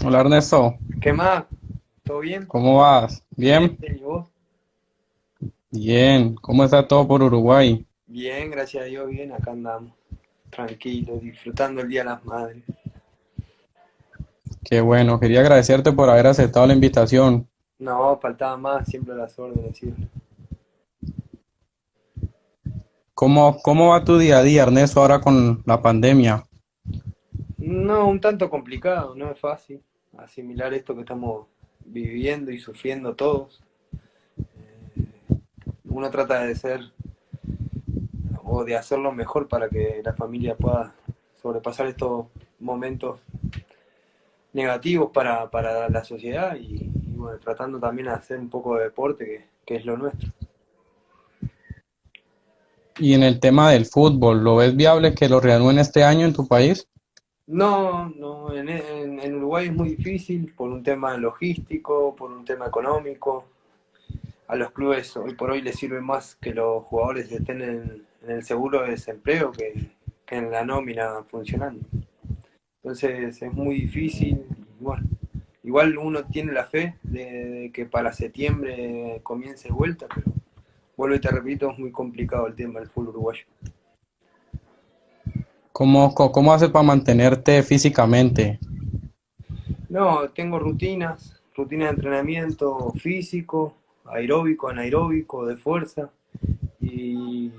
Hola Ernesto, ¿Qué más? ¿Todo bien? ¿cómo vas? Bien, ¿Bien? bien, ¿y vos? Bien, ¿cómo está todo por Uruguay? Bien, gracias a Dios, bien, acá andamos, tranquilos, disfrutando el Día de las Madres. Qué bueno, quería agradecerte por haber aceptado la invitación. No, faltaba más, siempre las órdenes, sí. ¿Cómo va tu día a día, Ernesto, ahora con la pandemia? No, un tanto complicado, no es fácil asimilar esto que estamos viviendo y sufriendo todos. Uno trata de ser o de hacerlo mejor para que la familia pueda sobrepasar estos momentos negativos para la sociedad y bueno, tratando también de hacer un poco de deporte, que es lo nuestro. Y en el tema del fútbol, ¿lo ves viable que lo reanuden este año en tu país? No, no, en Uruguay es muy difícil por un tema logístico, por un tema económico. A los clubes hoy por hoy les sirve más que los jugadores estén en el seguro de desempleo que en la nómina funcionando. Entonces es muy difícil. Y bueno, igual uno tiene la fe de que para septiembre comience de vuelta, pero vuelvo y te repito, es muy complicado el tema del fútbol uruguayo. ¿Cómo haces para mantenerte físicamente? No, tengo rutinas de entrenamiento físico, aeróbico, anaeróbico, de fuerza y,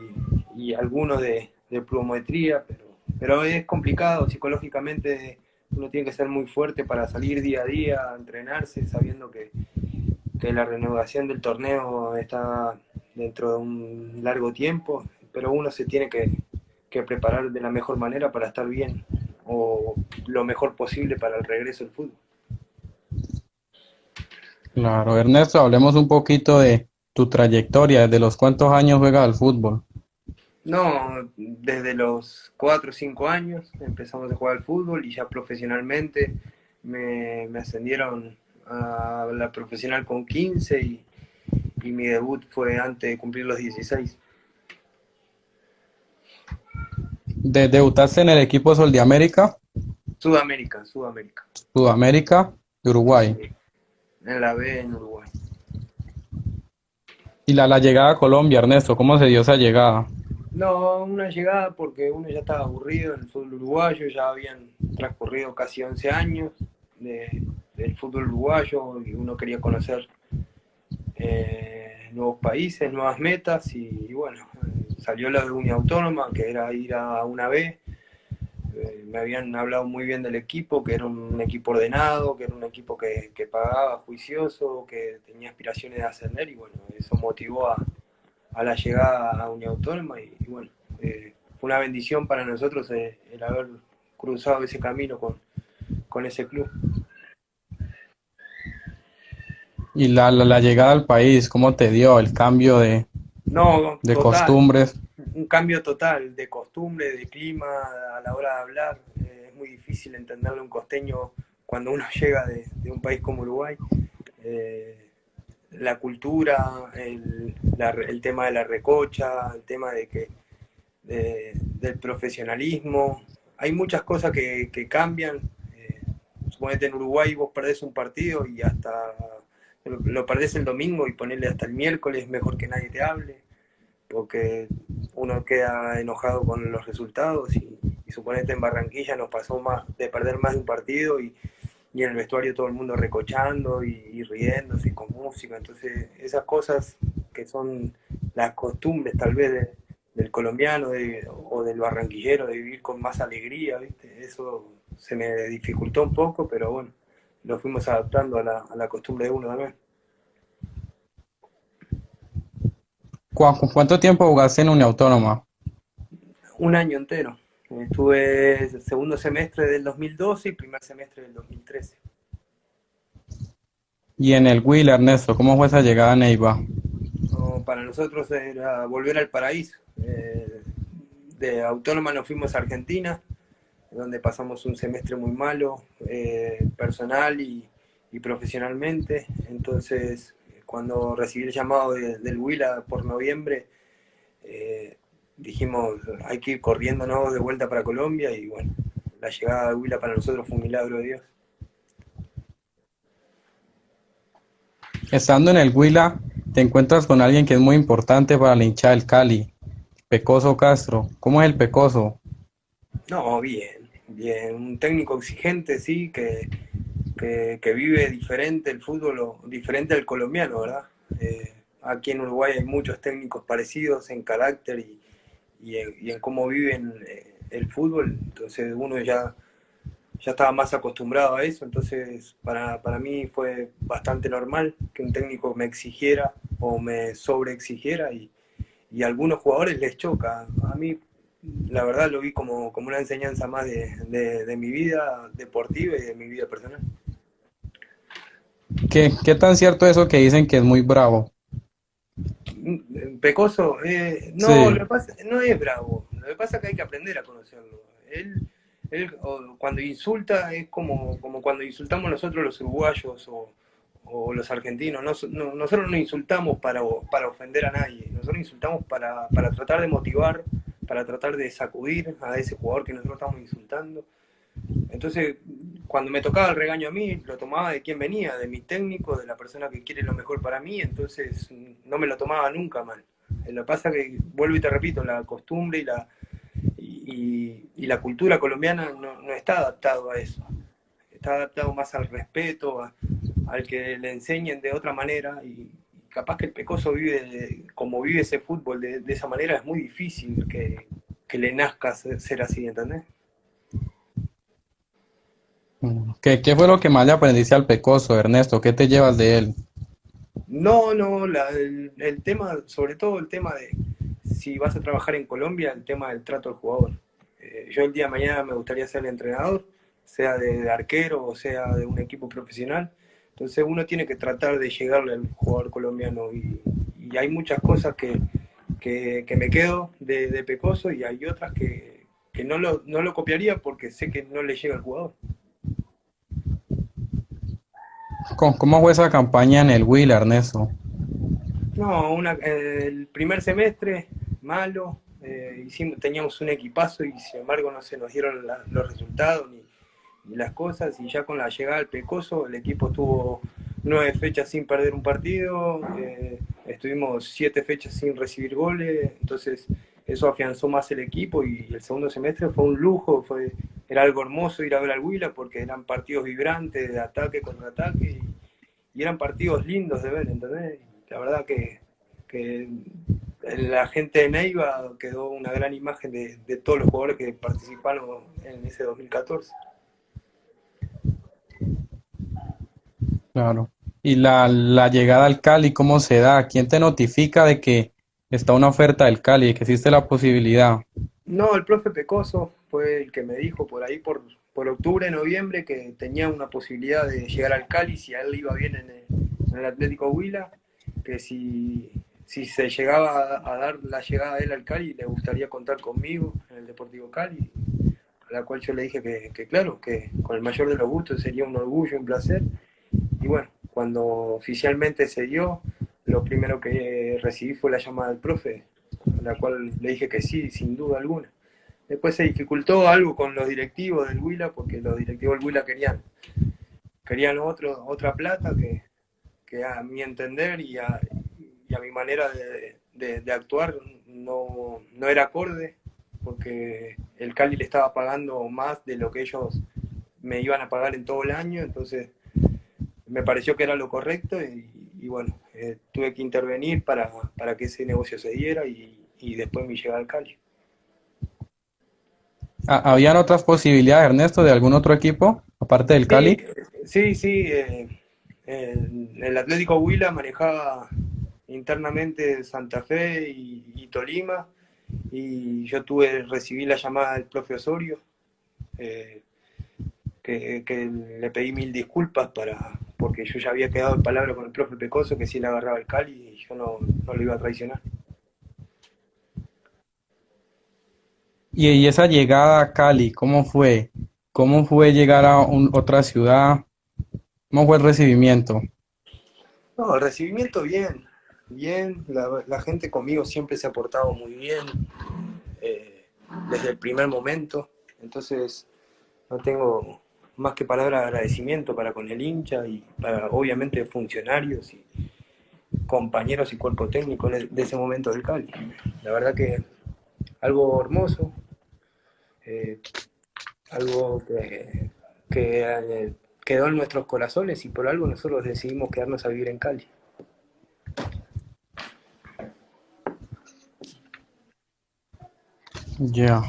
y algunos de pliometría, pero es complicado psicológicamente. Uno tiene que ser muy fuerte para salir día a día, a entrenarse, sabiendo que la renovación del torneo está dentro de un largo tiempo, pero uno se tiene que preparar de la mejor manera para estar bien o lo mejor posible para el regreso al fútbol. Claro, Ernesto, hablemos un poquito de tu trayectoria, desde los cuántos años juegas al fútbol. No, desde los 4 o 5 años empezamos a jugar al fútbol y ya profesionalmente me ascendieron a la profesional con 15 y mi debut fue antes de cumplir los 16. ¿Debutaste en el equipo Sol de América, Sudamérica, Sudamérica. Sudamérica y Sí, Uruguay? en la B en Uruguay. Y la llegada a Colombia, Ernesto, ¿cómo se dio esa llegada? No, una llegada porque uno ya estaba aburrido en el fútbol uruguayo, ya habían transcurrido casi 11 años del fútbol uruguayo y uno quería conocer nuevos países, nuevas metas y bueno, salió la de Unia Autónoma, que era ir a una B. Me habían hablado muy bien del equipo, que era un equipo ordenado, que era un equipo que pagaba juicioso, que tenía aspiraciones de ascender y bueno, eso motivó a la llegada a Unia Autónoma y bueno, fue una bendición para nosotros el haber cruzado ese camino con ese club. Y la llegada al país, ¿cómo te dio el cambio No, de total, costumbres? un cambio total de costumbre, de clima a la hora de hablar. Es muy difícil entenderle a un costeño cuando uno llega de un país como Uruguay. Eh, la cultura, el tema de la recocha, el tema del profesionalismo. Hay muchas cosas que cambian. Suponete en Uruguay vos perdés un partido y hasta lo perdés el domingo y ponerle hasta el miércoles mejor que nadie te hable porque uno queda enojado con los resultados y suponete en Barranquilla nos pasó más de perder más de un partido y en el vestuario todo el mundo recochando y riéndose y con música. Entonces esas cosas que son las costumbres tal vez del colombiano o del barranquillero de vivir con más alegría, ¿viste? Eso se me dificultó un poco, pero bueno, lo fuimos adaptando a la costumbre de uno también. ¿Cuánto tiempo jugaste en Unión Autónoma? Un año entero. Estuve segundo semestre del 2012 y primer semestre del 2013. Y en el Will, Ernesto, ¿cómo fue esa llegada a Neiva? No, para nosotros era volver al paraíso. De Autónoma nos fuimos a Argentina, donde pasamos un semestre muy malo, personal y profesionalmente. Entonces, cuando recibí el llamado del Huila por noviembre, eh, dijimos, hay que ir corriéndonos de vuelta para Colombia y bueno, la llegada de Huila para nosotros fue un milagro de Dios. Estando en el Huila, te encuentras con alguien que es muy importante para la hinchada del Cali, Pecoso Castro. ¿Cómo es el Pecoso? No, bien, bien. Un técnico exigente, sí, que vive diferente el fútbol, diferente al colombiano, ¿verdad? Aquí en Uruguay hay muchos técnicos parecidos en carácter y en cómo viven el fútbol, entonces uno ya estaba más acostumbrado a eso, entonces para mí fue bastante normal que un técnico me exigiera o me sobreexigiera y a algunos jugadores les choca. A mí, la verdad, lo vi como una enseñanza más de mi vida deportiva y de mi vida personal. ¿Qué tan cierto eso que dicen que es muy bravo? Pecoso, no, Sí, no es bravo, lo que pasa es que hay que aprender a conocerlo. Él cuando insulta es como cuando insultamos nosotros los uruguayos o los argentinos. Nosotros no insultamos para ofender a nadie, nosotros insultamos para tratar de motivar, para tratar de sacudir a ese jugador que nosotros estamos insultando. Entonces, cuando me tocaba el regaño a mí, lo tomaba de quien venía, de mi técnico, de la persona que quiere lo mejor para mí, entonces no me lo tomaba nunca mal. Lo que pasa es que, vuelvo y te repito, la costumbre y la cultura colombiana no está adaptado a eso. Está adaptado más al respeto, al que le enseñen de otra manera y capaz que el Pecoso vive como vive ese fútbol de esa manera, es muy difícil que le nazca ser así, ¿entendés? ¿Qué fue lo que más le aprendiste al Pecoso, Ernesto? ¿Qué te llevas de él? No, no, el tema, sobre todo el tema de si vas a trabajar en Colombia, el tema del trato al jugador. Yo el día de mañana me gustaría ser entrenador, sea de arquero o sea de un equipo profesional. Entonces uno tiene que tratar de llegarle al jugador colombiano y hay muchas cosas que me quedo de Pecoso y hay otras que no lo copiaría porque sé que no le llega al jugador. ¿Cómo fue esa campaña en el Huila, Ernesto? No, el primer semestre, malo, teníamos un equipazo y sin embargo no se nos dieron los resultados ni las cosas y ya con la llegada del Pecoso el equipo estuvo 9 fechas sin perder un partido, estuvimos 7 fechas sin recibir goles, entonces eso afianzó más el equipo y el segundo semestre fue un lujo, era algo hermoso ir a ver al Huila porque eran partidos vibrantes de ataque contra ataque y eran partidos lindos de ver, ¿entendés? La verdad que la gente de Neiva quedó una gran imagen de todos los jugadores que participaron en ese 2014. Claro. ¿Y la llegada al Cali, cómo se da? ¿Quién te notifica de que está una oferta del Cali, de que existe la posibilidad? No, el profe Pecoso fue el que me dijo por ahí, por octubre, noviembre, que tenía una posibilidad de llegar al Cali si a él le iba bien en el Atlético Huila, que si se llegaba a dar la llegada de él al Cali, le gustaría contar conmigo en el Deportivo Cali, a la cual yo le dije que claro, que con el mayor de los gustos sería un orgullo, un placer. Y bueno, cuando oficialmente se dio, lo primero que recibí fue la llamada del profe, a la cual le dije que sí, sin duda alguna. Después se dificultó algo con los directivos del Huila, porque los directivos del Huila querían otra plata que a mi entender y a mi manera de actuar no era acorde, porque el Cali le estaba pagando más de lo que ellos me iban a pagar en todo el año, entonces me pareció que era lo correcto y bueno, tuve que intervenir para que ese negocio se diera y después mi llegada al Cali. ¿Habían otras posibilidades, Ernesto, de algún otro equipo, aparte del Sí, Cali? sí, sí. El Atlético Huila manejaba internamente Santa Fe y Tolima y yo recibí la llamada del profe Osorio, eh, que le pedí mil disculpas porque yo ya había quedado en palabra con el profe Pecoso que si él agarraba el Cali y yo no lo iba a traicionar. Y esa llegada a Cali, ¿cómo fue? ¿Cómo fue llegar a otra ciudad? ¿Cómo fue el recibimiento? No, el recibimiento bien, bien, la gente conmigo siempre se ha portado muy bien, eh, desde el primer momento, entonces no tengo más que palabras de agradecimiento para con el hincha y para obviamente funcionarios y compañeros y cuerpo técnico de ese momento del Cali. La verdad que algo hermoso, eh, algo que quedó en nuestros corazones y por algo nosotros decidimos quedarnos a vivir en Cali. Ya.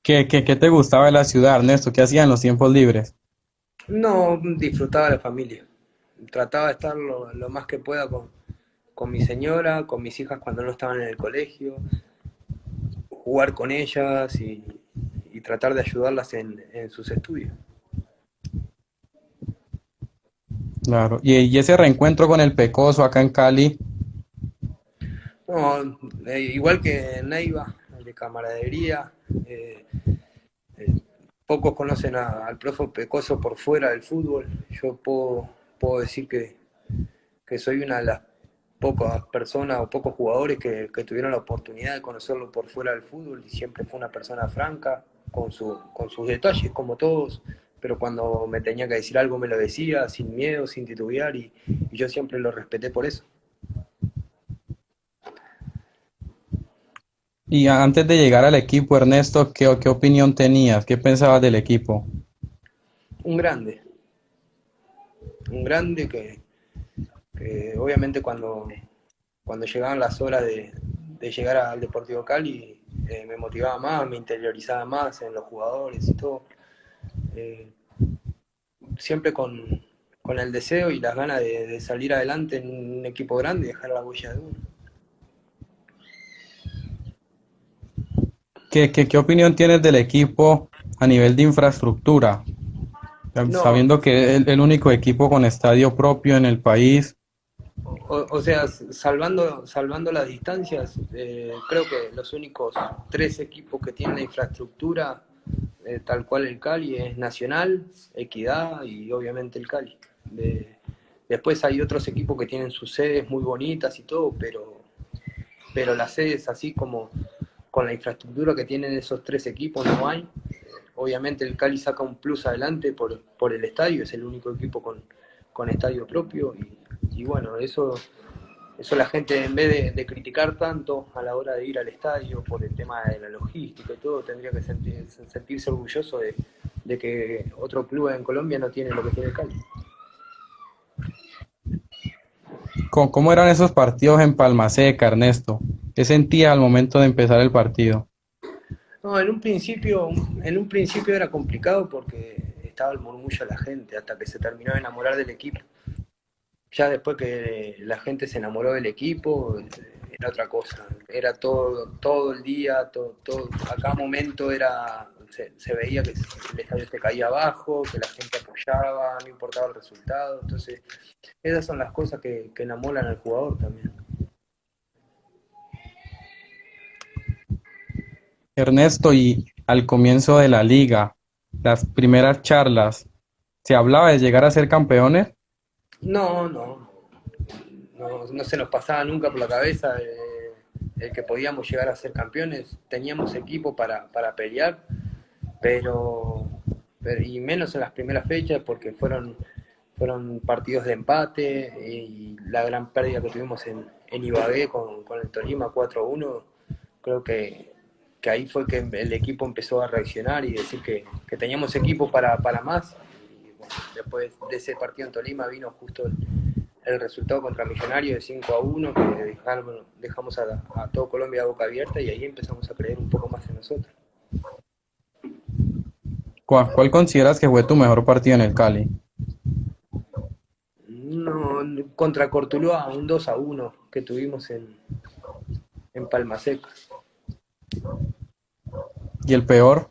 ¿Qué te gustaba de la ciudad, Ernesto? ¿Qué hacías en los tiempos libres? No disfrutaba de la familia, trataba de estar lo más que pueda con mi señora, con mis hijas cuando no estaban en el colegio, jugar con ellas y tratar de ayudarlas en sus estudios. Claro. Y ese reencuentro con el Pecoso acá en Cali, No, igual que Neiva, de camaradería, eh, eh, pocos conocen al profe Pecoso por fuera del fútbol. Yo puedo decir que soy una de las pocas personas o pocos jugadores que tuvieron la oportunidad de conocerlo por fuera del fútbol y siempre fue una persona franca, con sus detalles como todos, pero cuando me tenía que decir algo me lo decía, sin miedo, sin titubear y yo siempre lo respeté por eso. y antes de llegar al equipo, Ernesto, ¿qué opinión tenías? ¿Qué pensabas del equipo? Un grande, un grande que obviamente cuando llegaban las horas de llegar al Deportivo Cali me motivaba más, me interiorizaba más en los jugadores y todo. Eh, Siempre con el deseo y las ganas de salir adelante en un equipo grande y dejar la huella de uno. ¿Qué opinión tienes del equipo a nivel de infraestructura? No, Sabiendo que es el único equipo con estadio propio en el país. o sea, salvando las distancias, creo que los únicos tres equipos que tienen la infraestructura tal cual el Cali es Nacional, Equidad y obviamente el Cali. Después hay otros equipos que tienen sus sedes muy bonitas y todo, pero las sedes así como con la infraestructura que tienen esos tres equipos no hay. Obviamente el Cali saca un plus adelante por el estadio, es el único equipo con estadio propio y bueno, eso la gente en vez de criticar tanto a la hora de ir al estadio por el tema de la logística y todo, tendría que sentirse orgulloso de que otro club en Colombia no tiene lo que tiene el Cali. ¿Cómo eran esos partidos en Palma Seca, Ernesto? ¿Qué sentías al momento de empezar el partido? No, en un principio era complicado porque estaba el murmullo de la gente hasta que se terminó de enamorar del equipo. Ya después que la gente se enamoró del equipo, era otra cosa. Era todo el día, a cada momento se veía que el estadio se caía abajo, que la gente apoyaba, no importaba el resultado. Entonces, esas son las cosas que enamoran al jugador también. Ernesto, y al comienzo de la liga, las primeras charlas, ¿se hablaba de llegar a ser campeones? No, no, no se nos pasaba nunca por la cabeza el que podíamos llegar a ser campeones. Teníamos equipo para pelear, y menos en las primeras fechas porque fueron partidos de empate y la gran pérdida que tuvimos en Ibagué con el Tolima 4-1, creo que ahí fue que el equipo empezó a reaccionar y decir que teníamos equipo para más. Y bueno, después de ese partido en Tolima vino justo el resultado contra Millonarios de 5-1, que dejamos a todo Colombia a boca abierta y ahí empezamos a creer un poco más en nosotros. ¿Cuál consideras que fue tu mejor partido en el Cali? No, contra Cortuluá, un 2-1 que tuvimos en Palma Seca. ¿Y el peor?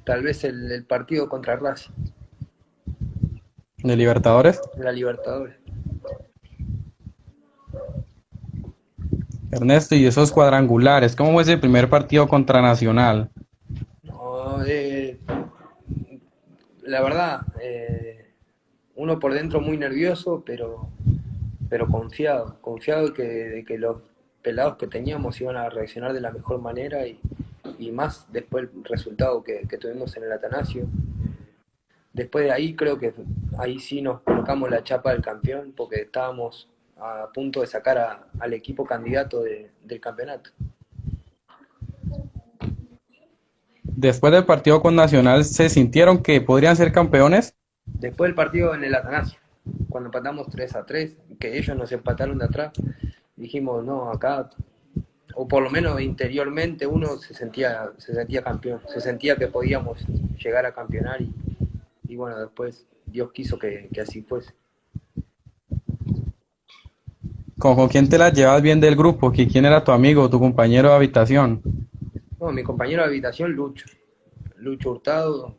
Tal vez el partido contra Racing, ¿De Libertadores? en la Libertadores. Ernesto, y esos cuadrangulares, ¿cómo fue ese primer partido contra Nacional? No, la verdad, uno por dentro muy nervioso, pero confiado de que los pelados que teníamos iban a reaccionar de la mejor manera y más después el resultado que tuvimos en el Atanasio. Después de ahí creo que ahí sí nos colocamos la chapa del campeón porque estábamos a punto de sacar al equipo candidato del campeonato. Después del partido con Nacional, ¿se sintieron que podrían ser campeones? Después del partido en el Atanasio, cuando empatamos 3-3, que ellos nos empataron de atrás, dijimos, no, acá, o por lo menos interiormente uno se sentía campeón, se sentía que podíamos llegar a campeonar y bueno, después Dios quiso que así fuese. ¿Con quién te las llevas bien del grupo? ¿Quién era tu amigo, tu compañero de habitación? No, mi compañero de habitación, Lucho Hurtado,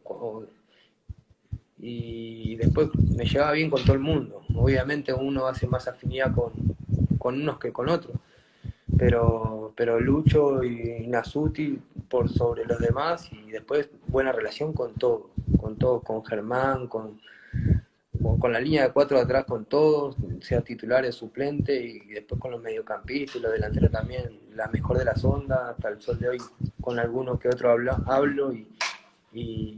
y después me llevaba bien con todo el mundo. Obviamente uno hace más afinidad con unos que con otros, pero Lucho y Nasuti por sobre los demás y después buena relación con todos, con Germán, con la línea de cuatro de atrás con todos, sea titulares, suplente y después con los mediocampistas y los delanteros también, la mejor de las ondas, hasta el sol de hoy con algunos que otros hablo y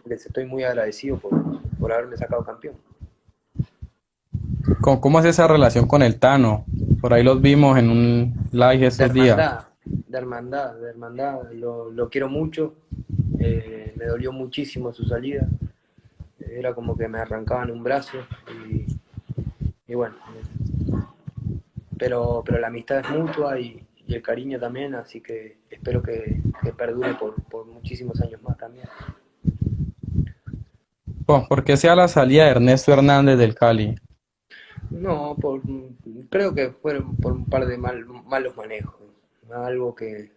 les estoy muy agradecido por haberme sacado campeón. ¿Cómo es esa relación con el Tano? Por ahí los vimos en un live De estos días. hermandad, de hermandad, lo quiero mucho, me dolió muchísimo su salida, era como que me arrancaban un brazo y bueno, pero la amistad es mutua y el cariño también, así que espero que perdure por muchísimos años más también. ¿Por qué sea la salida de Ernesto Hernández del Cali? No, creo que fueron por un par de malos manejos, algo que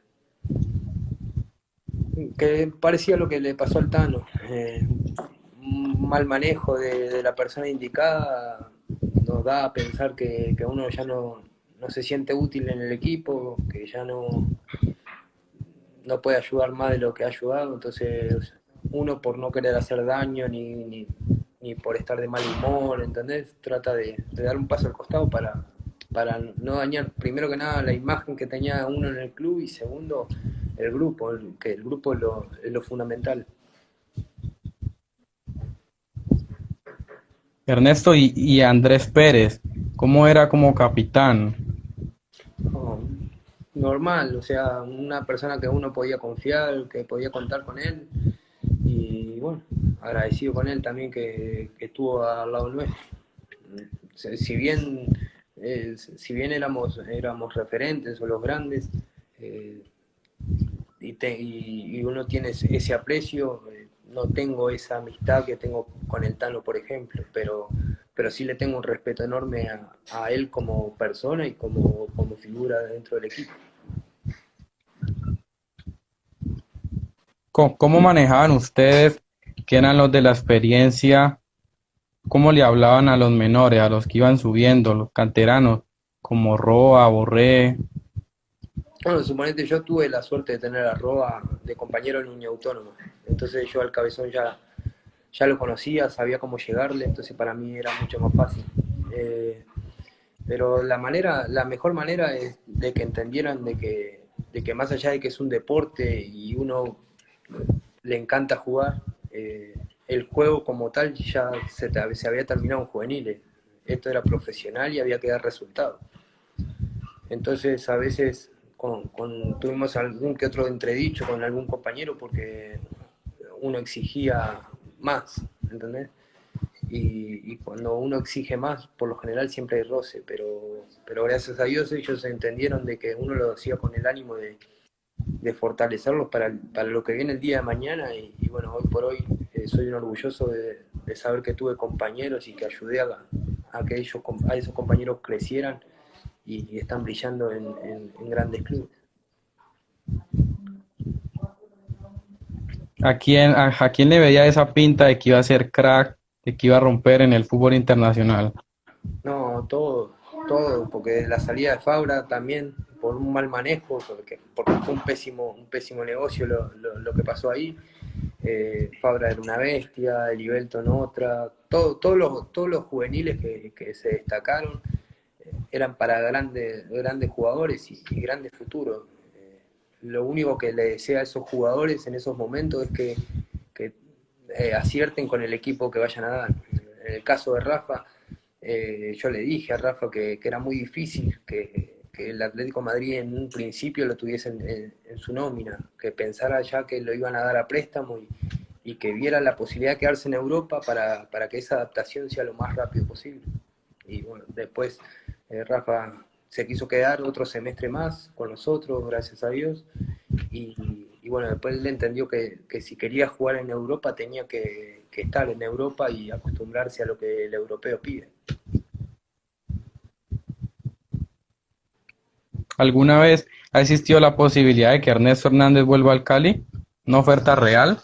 parecía lo que le pasó al Tano, un mal manejo de la persona indicada nos da a pensar que uno ya no se siente útil en el equipo, que ya no puede ayudar más de lo que ha ayudado, entonces uno por no querer hacer daño ni por estar de mal humor, ¿entendés? Trata de dar un paso al costado para no dañar, primero que nada, la imagen que tenía uno en el club y segundo, el grupo, que el grupo es lo fundamental. Ernesto y Andrés Pérez, ¿cómo era como capitán? No, normal, o sea, una persona que uno podía confiar, que podía contar con él y bueno, agradecido con él también que estuvo al lado nuestro. Si bien, si bien éramos referentes o los grandes eh, y uno tiene ese aprecio, no tengo esa amistad que tengo con el Tano, por ejemplo, pero sí le tengo un respeto enorme a él como persona y como figura dentro del equipo. ¿Cómo manejaban ustedes, que eran los de la experiencia? ¿Cómo le hablaban a los menores, a los que iban subiendo, los canteranos, como Roa, Borré? Bueno, suponete, yo tuve la suerte de tener a Roa de compañero en Unión Autónoma, entonces yo al Cabezón ya lo conocía, sabía cómo llegarle, entonces para mí era mucho más fácil. Pero la mejor manera es de que entendieran de que más allá de que es un deporte y uno le encanta jugar, el juego como tal ya se había terminado en juveniles. Esto era profesional y había que dar resultados. Entonces a veces tuvimos algún que otro entredicho con algún compañero porque uno exigía más, ¿entendés? Y cuando uno exige más, por lo general siempre hay roce, pero gracias a Dios ellos entendieron de que uno lo hacía con el ánimo de fortalecerlos para lo que viene el día de mañana y bueno, hoy por hoy soy un orgulloso de saber que tuve compañeros y que ayudé a esos compañeros crecieran y están brillando en grandes clubes. ¿A quién le veía esa pinta de que iba a ser crack, de que iba a romper en el fútbol internacional? No, todo, porque la salida de Fabra también, por un mal manejo, porque fue un pésimo negocio lo que pasó ahí. Fabra era una bestia, Elivelton otra, todos los juveniles que se destacaron eran para grandes jugadores y grandes futuros. lo único que le deseo a esos jugadores en esos momentos es que acierten con el equipo que vayan a dar. En el caso de Rafa, yo le dije a Rafa que era muy difícil que el Atlético de Madrid en un principio lo tuviese en su nómina, que pensara ya que lo iban a dar a préstamo y que viera la posibilidad de quedarse en Europa para que esa adaptación sea lo más rápido posible. Y bueno, después Rafa se quiso quedar otro semestre más con nosotros, gracias a Dios, y bueno, después él entendió que si quería jugar en Europa tenía que estar en Europa y acostumbrarse a lo que el europeo pide. ¿Alguna vez ha existido la posibilidad de que Ernesto Hernández vuelva al Cali? ¿Una oferta real?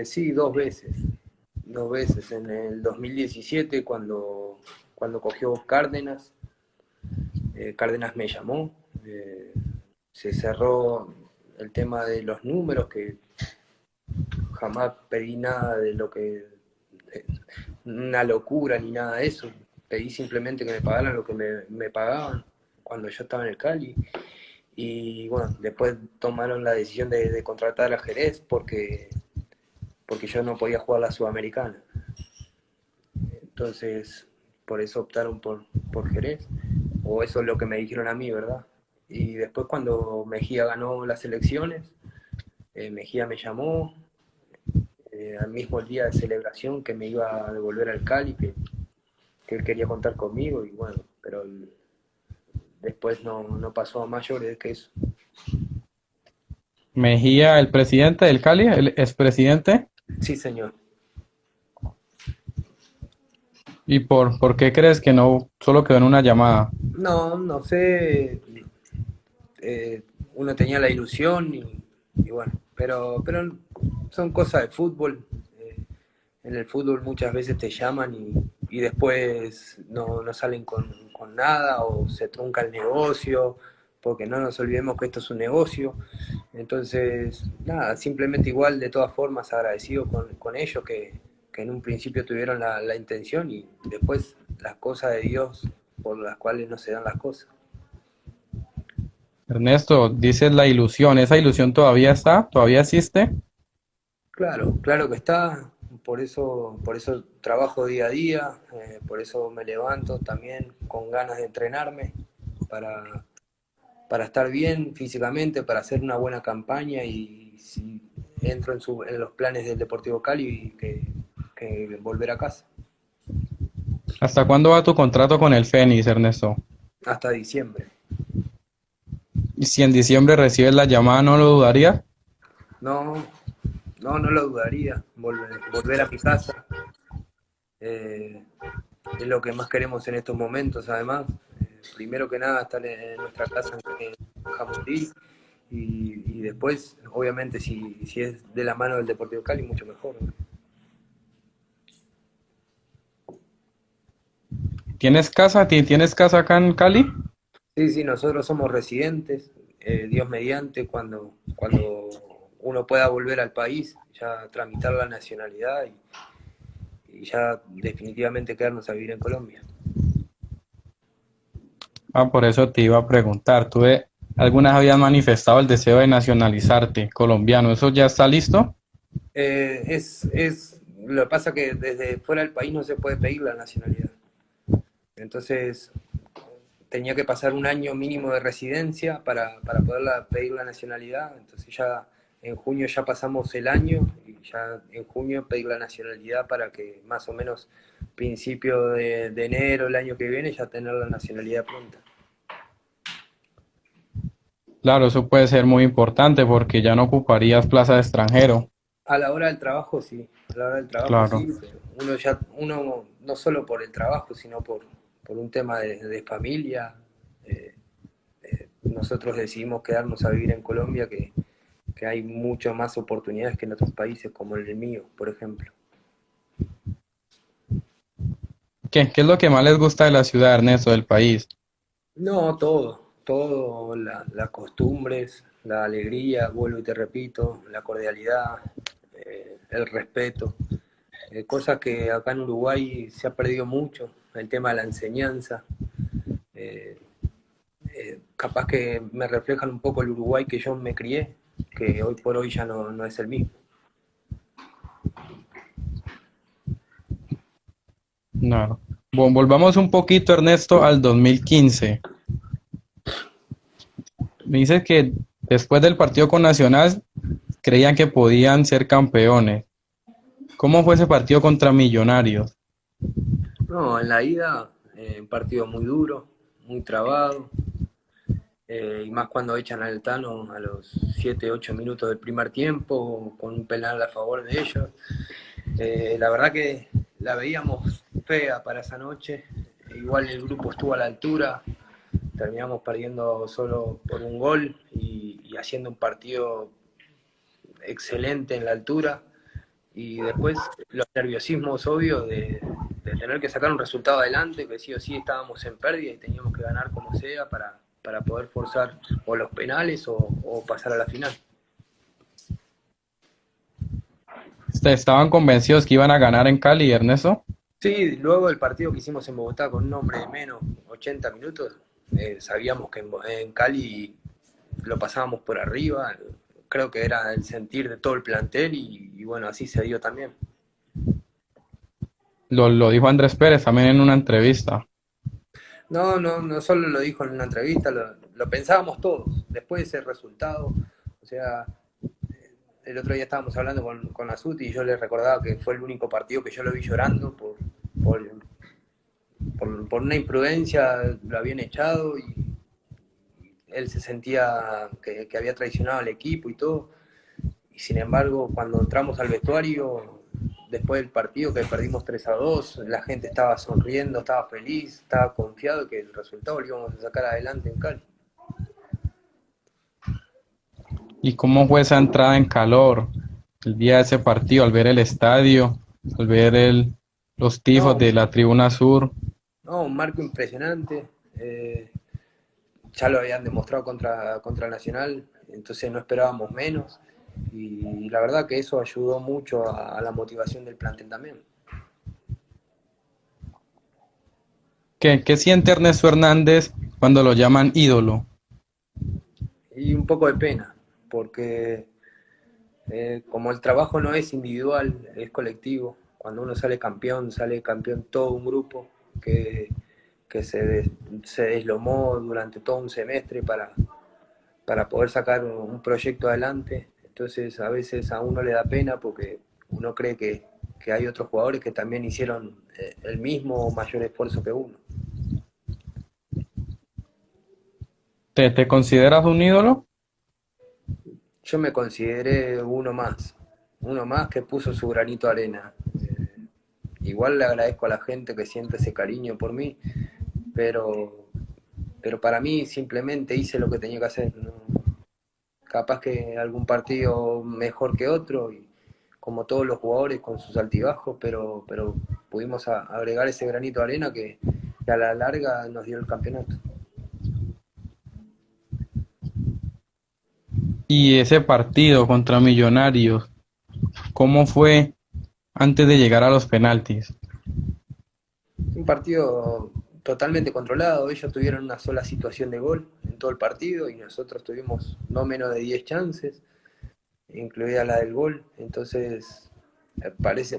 Sí, dos veces, en el 2017 cuando cogió Cárdenas, Cárdenas me llamó, se cerró el tema de los números, que jamás pedí nada de lo que, una locura ni nada de eso, pedí simplemente que me pagaran lo que me pagaban cuando yo estaba en el Cali. Y bueno, después tomaron la decisión de contratar a Jerez porque yo no podía jugar la Sudamericana. Entonces, por eso optaron por Jerez, o eso es lo que me dijeron a mí, ¿verdad? Y después cuando Mejía ganó las elecciones, Mejía me llamó, al mismo día de celebración que me iba a devolver al Cali, que él quería contar conmigo, y bueno, pero después no pasó a mayores que eso. Mejía, el presidente del Cali, el expresidente. Sí, señor. ¿Y por qué crees que no solo quedó en una llamada? No sé, uno tenía la ilusión y bueno, pero son cosas de fútbol. En el fútbol muchas veces te llaman y después no salen con nada o se trunca el negocio, porque no nos olvidemos que esto es un negocio. Entonces, nada, simplemente igual de todas formas agradecido con ellos que en un principio tuvieron la intención y después las cosas de Dios por las cuales no se dan las cosas. Ernesto, dices la ilusión. ¿Esa ilusión todavía está? ¿Todavía existe? Claro, claro que está, por eso trabajo día a día, por eso me levanto también con ganas de entrenarme para, para estar bien físicamente, para hacer una buena campaña y si entro en los planes del Deportivo Cali que volver a casa ¿Hasta cuándo va tu contrato con el Fénix, Ernesto? hasta diciembre. Y si en diciembre recibes la llamada, ¿no lo dudarías? No, no lo dudaría, volver a mi casa. eh, es lo que más queremos en estos momentos, además. Primero que nada, estar en nuestra casa en Jamundí y después, obviamente, si es de la mano del Deportivo Cali, mucho mejor, ¿no? ¿Tienes casa? ¿Tienes casa acá en Cali? Sí, sí, nosotros somos residentes, Dios mediante, cuando uno pueda volver al país, ya tramitar la nacionalidad y ya definitivamente quedarnos a vivir en Colombia. Ah, por eso te iba a preguntar. ¿Tú algunas habías manifestado el deseo de nacionalizarte colombiano? ¿Eso ya está listo? Lo que pasa que desde fuera del país no se puede pedir la nacionalidad. Entonces tenía que pasar un año mínimo de residencia para poder pedir la nacionalidad. Entonces ya en junio ya pasamos el año y ya en junio pedir la nacionalidad para que más o menos principio de enero el año que viene ya tener la nacionalidad pronta. Claro, eso puede ser muy importante porque ya no ocuparías plaza de extranjero. A la hora del trabajo sí, a la hora del trabajo Claro. sí, pero uno no solo por el trabajo, sino por un tema de familia. eh, Nosotros decidimos quedarnos a vivir en Colombia, que hay mucho más oportunidades que en otros países, como en el mío, por ejemplo. ¿Qué es lo que más les gusta de la ciudad, Ernesto, del país? No, todo, las costumbres, la alegría, vuelvo y te repito, la cordialidad, el respeto, cosas que acá en Uruguay se ha perdido mucho, el tema de la enseñanza. Eh, capaz que me reflejan un poco el Uruguay que yo me crié, que hoy por hoy ya no es el mismo. No. Volvamos un poquito, Ernesto, al 2015. Me dices que después del partido con Nacional creían que podían ser campeones. ¿Cómo fue ese partido contra Millonarios? No, en la ida, un partido muy duro, muy trabado, y más cuando echan al Tano a los 7 8 minutos del primer tiempo, con un penal a favor de ellos. La verdad que la veíamos fea para esa noche, igual el grupo estuvo a la altura, terminamos perdiendo solo por un gol y haciendo un partido excelente en la altura. Y después los nerviosismos obvios de tener que sacar un resultado adelante, que sí o sí estábamos en pérdida y teníamos que ganar como sea para poder forzar o los penales o pasar a la final. ¿Estaban convencidos que iban a ganar en Cali, Ernesto? Sí, luego del partido que hicimos en Bogotá con un hombre de menos, 80 minutos, sabíamos que en Cali lo pasábamos por arriba, creo que era el sentir de todo el plantel y bueno, así se dio también. Lo dijo Andrés Pérez también en una entrevista. No solo lo dijo en una entrevista, lo pensábamos todos, después de ese resultado, o sea, el otro día estábamos hablando con Azuti y yo le recordaba que fue el único partido que yo lo vi llorando por, por una imprudencia, lo habían echado y él se sentía que había traicionado al equipo y todo, y sin embargo cuando entramos al vestuario, después del partido que perdimos 3-2, la gente estaba sonriendo, estaba feliz, estaba confiado que el resultado lo íbamos a sacar adelante en Cali. ¿Y cómo fue esa entrada en calor el día de ese partido, al ver el estadio, al ver los tifos No, de la tribuna sur? no, un marco impresionante. Ya lo habían demostrado contra Nacional, entonces no esperábamos menos. Y la verdad que eso ayudó mucho a la motivación del plantel también. ¿Qué siente Ernesto Hernández cuando lo llaman ídolo? Y un poco de pena, porque como el trabajo no es individual, es colectivo. Cuando uno sale campeón todo un grupo que, se deslomó durante todo un semestre para poder sacar un proyecto adelante. Entonces a veces a uno le da pena porque uno cree que hay otros jugadores que también hicieron el mismo o mayor esfuerzo que uno. ¿Te consideras un ídolo? Yo me consideré uno más que puso su granito de arena. Igual le agradezco a la gente que siente ese cariño por mí, pero, pero para mí simplemente hice lo que tenía que hacer. ¿No? Capaz que algún partido mejor que otro, y como todos los jugadores con sus altibajos, pero pudimos agregar ese granito de arena que a la larga nos dio el campeonato. Y ese partido contra Millonarios, ¿cómo fue antes de llegar a los penaltis? Un partido totalmente controlado, ellos tuvieron una sola situación de gol en todo el partido y nosotros tuvimos no menos de 10 chances, incluida la del gol, entonces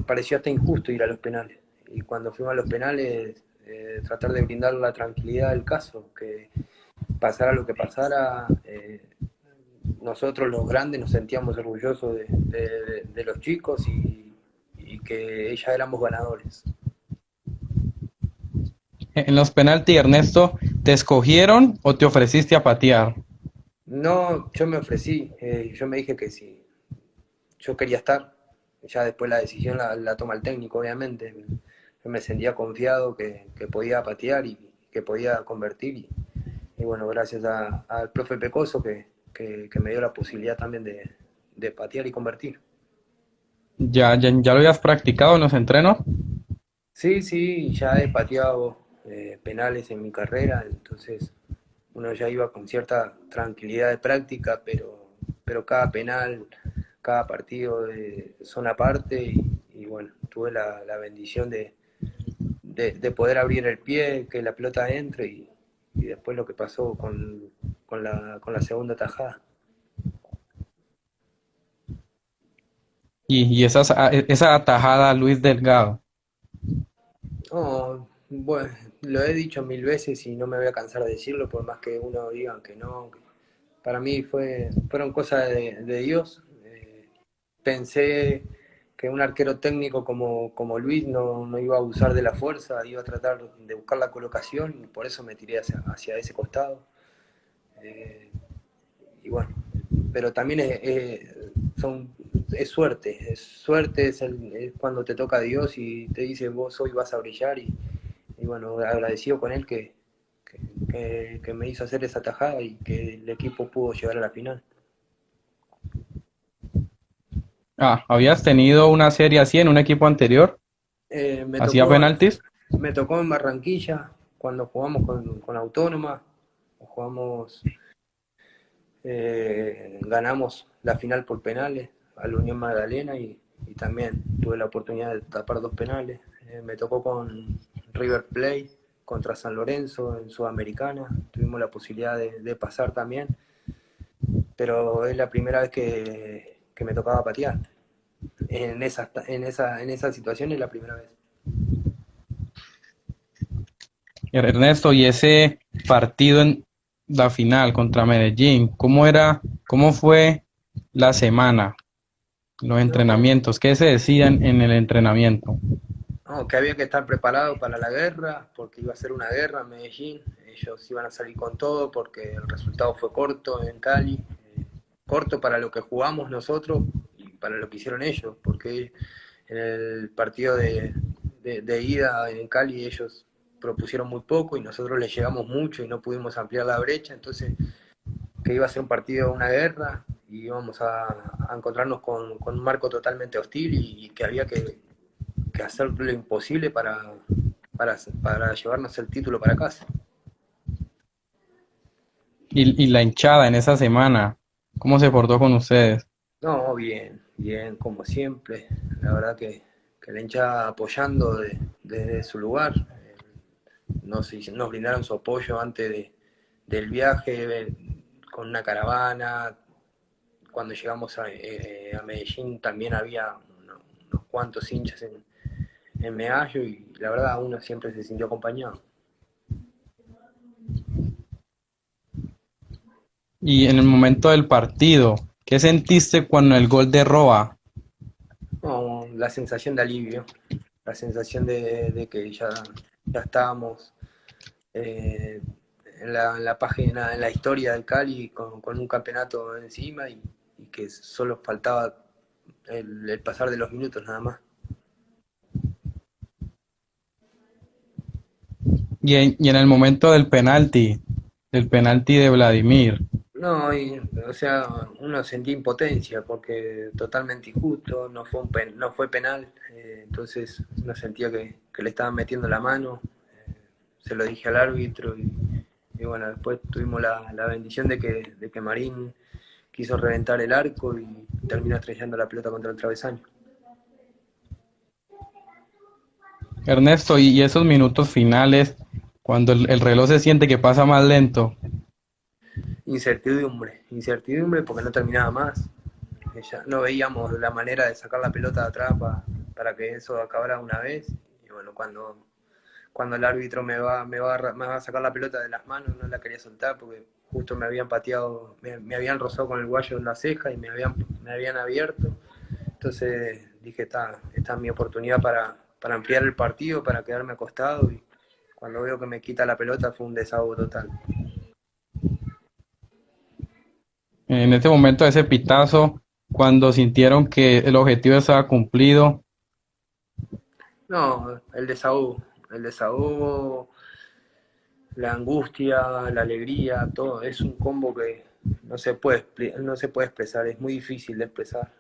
pareció hasta injusto ir a los penales. Y cuando fuimos a los penales, tratar de brindar la tranquilidad del caso, que pasara lo que pasara, nosotros los grandes nos sentíamos orgullosos de los chicos y que ya éramos ganadores. En los penaltis, Ernesto, ¿te escogieron o te ofreciste a patear? No, yo me ofrecí, yo me dije que si yo quería estar, ya después la decisión la toma el técnico, obviamente. Yo me sentía confiado que podía patear y que podía convertir. Y bueno, gracias al profe Pecoso que me dio la posibilidad también de patear y convertir. ¿Ya lo habías practicado en los entrenos? Sí, sí, ya he pateado penales en mi carrera, entonces uno ya iba con cierta tranquilidad de práctica, pero cada penal, cada partido son aparte y bueno, tuve la bendición de poder abrir el pie, que la pelota entre y después lo que pasó con la segunda tajada. Y esa atajada a Luis Delgado. No, bueno, lo he dicho mil veces y no me voy a cansar de decirlo, por más que uno diga que no. Para mí fueron cosas de Dios. Pensé que un arquero técnico como Luis no iba a abusar de la fuerza, iba a tratar de buscar la colocación y por eso me tiré hacia ese costado. Eh, y bueno, pero también es suerte es cuando te toca a Dios y te dice vos hoy vas a brillar y bueno, agradecido con él que me hizo hacer esa tajada y que el equipo pudo llegar a la final. Ah, ¿habías tenido una serie así en un equipo anterior? Eh, me ¿Hacía tocó, penaltis? me tocó en Barranquilla cuando jugamos con Autónoma, jugamos, ganamos la final por penales a la Unión Magdalena y también tuve la oportunidad de tapar dos penales. Me tocó con River Plate contra San Lorenzo en Sudamericana, tuvimos la posibilidad de pasar también, pero es la primera vez que me tocaba patear. En esa situación es la primera vez. Ernesto, y ese partido en la final contra Medellín, cómo fue la semana, los No, entrenamientos? ¿Qué se decían en el entrenamiento? no, que había que estar preparado para la guerra, porque iba a ser una guerra en Medellín. Ellos iban a salir con todo porque el resultado fue corto en Cali, corto para lo que jugamos nosotros y para lo que hicieron ellos, porque en el partido de ida en Cali ellos propusieron muy poco y nosotros les llegamos mucho y no pudimos ampliar la brecha, entonces que iba a ser un partido, una guerra, y íbamos a encontrarnos con un marco totalmente hostil y que había que hacer lo imposible para llevarnos el título para casa. Y la hinchada en esa semana, ¿cómo se portó con ustedes? No, bien, bien, como siempre. La verdad que la hinchada apoyando desde su lugar. Nos brindaron su apoyo antes del viaje, con una caravana. Cuando llegamos a Medellín también había unos cuantos hinchas en Medallo y la verdad uno siempre se sintió acompañado. Y en el momento del partido, ¿qué sentiste cuando el gol de Roa? No, la sensación de alivio, la sensación de que ya estábamos eh, en la página, en la historia del Cali con un campeonato encima y que solo faltaba el pasar de los minutos nada más. Y en el momento del penalti de Vladimir. No, o sea, uno sentía impotencia porque totalmente injusto, no fue penal, entonces uno sentía que le estaban metiendo la mano, se lo dije al árbitro y bueno, después tuvimos la bendición de que Marín quiso reventar el arco y terminó estrellando la pelota contra el travesaño. Ernesto, y esos minutos finales, cuando el reloj se siente que pasa más lento. Incertidumbre, incertidumbre porque no terminaba más. Ya no veíamos la manera de sacar la pelota de atrás para que eso acabara una vez. Y bueno, cuando el árbitro me va a sacar la pelota de las manos, no la quería soltar porque justo me habían pateado, me habían rozado con el guayo en la ceja y me habían abierto. Entonces dije, esta es mi oportunidad para ampliar el partido, para quedarme acostado y cuando veo que me quita la pelota fue un desahogo total. En ese momento, ese pitazo, cuando sintieron que el objetivo estaba cumplido. No, el desahogo, la angustia, la alegría, todo, es un combo que no se puede expresar, es muy difícil de expresar.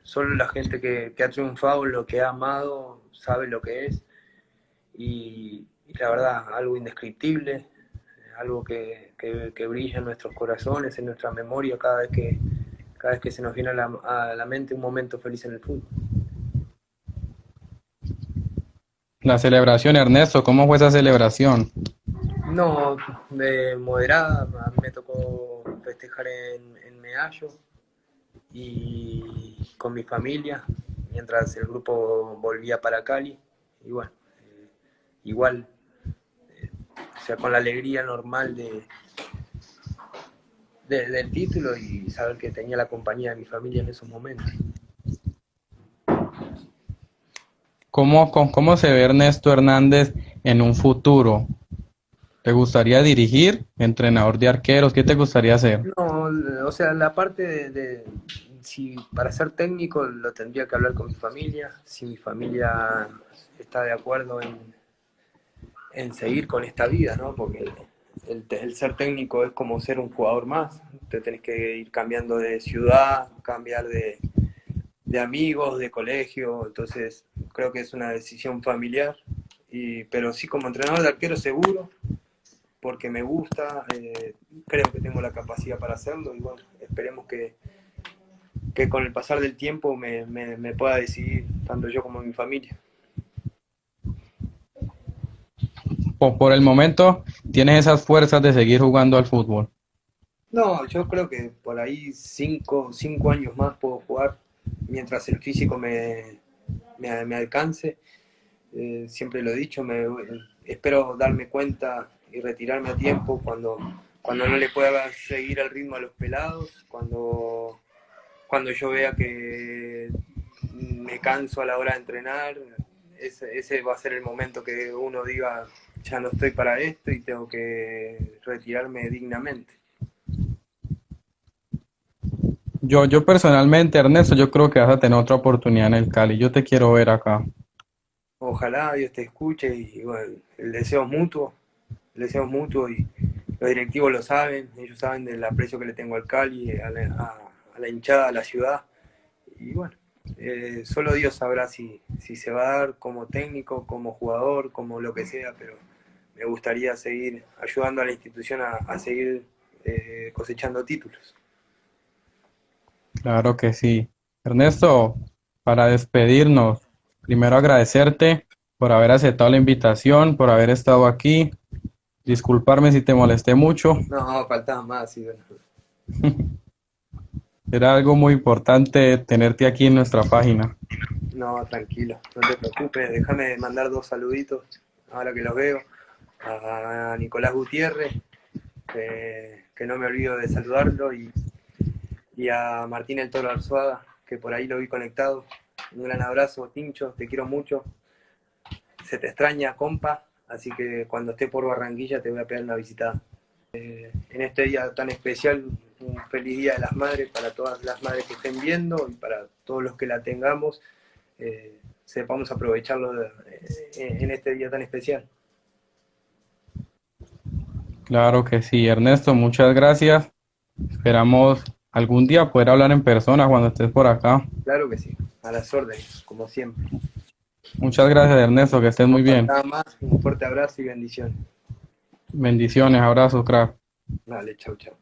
Solo la gente que ha triunfado, lo que ha amado, sabe lo que es y la verdad, algo indescriptible, algo que brilla en nuestros corazones, en nuestra memoria cada vez que se nos viene a la mente un momento feliz en el fútbol. La celebración, Ernesto, ¿cómo fue esa celebración? No, de moderada, a mí me tocó festejar en Meallo y con mi familia, mientras el grupo volvía para Cali. Y bueno, igual, o sea, con la alegría normal del título y saber que tenía la compañía de mi familia en esos momentos. ¿Cómo se ve Ernesto Hernández en un futuro? ¿Te gustaría dirigir? ¿Entrenador de arqueros? ¿Qué te gustaría hacer? No, o sea, la parte si para ser técnico lo tendría que hablar con mi familia, si mi familia está de acuerdo en seguir con esta vida, ¿no? Porque el ser técnico es como ser un jugador más, te tenés que ir cambiando de ciudad, cambiar de amigos, de colegio, entonces creo que es una decisión familiar, pero sí como entrenador de arquero seguro, porque me gusta, creo que tengo la capacidad para hacerlo y bueno, esperemos que con el pasar del tiempo me pueda decidir, tanto yo como mi familia. Por el momento, ¿tienes esas fuerzas de seguir jugando al fútbol? No, yo creo que por ahí 5 años más puedo jugar mientras el físico me alcance. Siempre lo he dicho, espero darme cuenta y retirarme a tiempo cuando no le pueda seguir el ritmo a los pelados, cuando yo vea que me canso a la hora de entrenar, ese va a ser el momento que uno diga, ya no estoy para esto y tengo que retirarme dignamente. Yo personalmente, Ernesto, yo creo que vas a tener otra oportunidad en el Cali. Yo te quiero ver acá. Ojalá Dios te escuche y bueno, el deseo es mutuo y los directivos lo saben, ellos saben del aprecio que le tengo al Cali, a la hinchada, a la ciudad y bueno, solo Dios sabrá si se va a dar como técnico, como jugador, como lo que sea, pero me gustaría seguir ayudando a la institución a seguir cosechando títulos. Claro que sí. Ernesto, para despedirnos, primero agradecerte por haber aceptado la invitación, por haber estado aquí. Disculparme si te molesté mucho. No, faltaba más y bueno, Era algo muy importante tenerte aquí en nuestra página. no, tranquilo, no te preocupes, déjame mandar 2 saluditos ahora que los veo. A Nicolás Gutiérrez, que no me olvido de saludarlo, y a Martín el Toro Arzuaga, que por ahí lo vi conectado. Un gran abrazo, Tincho, te quiero mucho. Se te extraña, compa, así que cuando esté por Barranquilla te voy a pegar una visitada. En este día tan especial, un feliz Día de las Madres para todas las madres que estén viendo y para todos los que la tengamos. Sepamos aprovecharlo en este día tan especial. Claro que sí, Ernesto, muchas gracias. Esperamos algún día poder hablar en persona cuando estés por acá. Claro que sí, a las órdenes, como siempre. Muchas gracias, Ernesto, que estés No muy bien. faltaba más, un fuerte abrazo y bendiciones. Bendiciones, abrazos, crack. Vale, chau, chau.